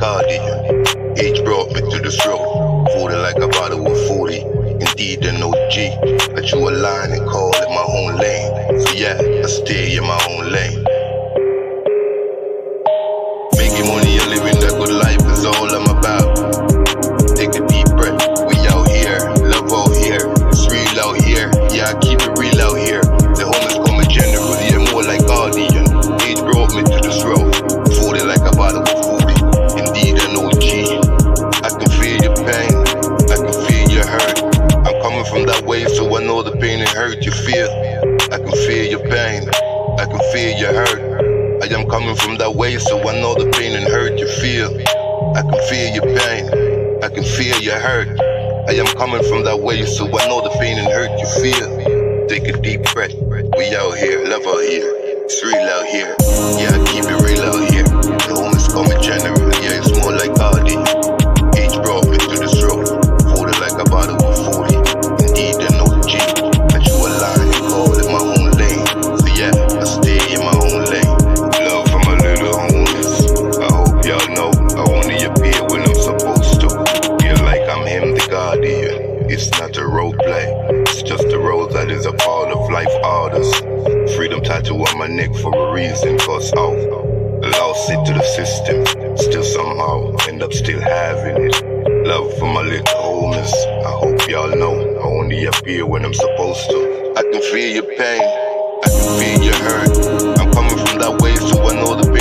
guardian. Age brought me to this road, folded like a bottle of 40. Indeed an OG, I drew a line and call it my own lane. So yeah, I stay in my own lane. Making money and living that good life is all I'm about. Take a deep breath, we out here, love out here, it's real out here, yeah I keep it real out here. The homies call me general, yeah more like guardian. Age brought me to this road, folded like a bottle of 40. Indeed an OG, I can feel your pain, I can feel your hurt. I'm coming from that way so I know the pain and hurt you feel. I can feel your pain, I can feel your hurt. I am coming from that way so I know the pain and hurt you feel. I can feel your pain, I can feel your hurt. I am coming from that way so I know the pain and hurt you feel. Take a deep breath, we out here, love out here, it's real out here, yeah I keep it real out here. The homies call me general, yeah it's more like guardian. Age brought me to this road, folded like a bottle of 40. Indeed an OG, I drew a line and call it my own lane. So yeah, I stay in my own lane. Love for my little homies, I hope y'all know I only appear when I'm supposed to. Feel like I'm him the guardian, it's not a role play, it's just a role that is a part of life orders. Freedom tattoo on my neck for a reason, cause I'll lost it to the system, still somehow end up still having it. Love for my little homies, I hope y'all know I only appear when I'm supposed to. I can feel your pain, I can feel your hurt. I'm coming from that way so I know the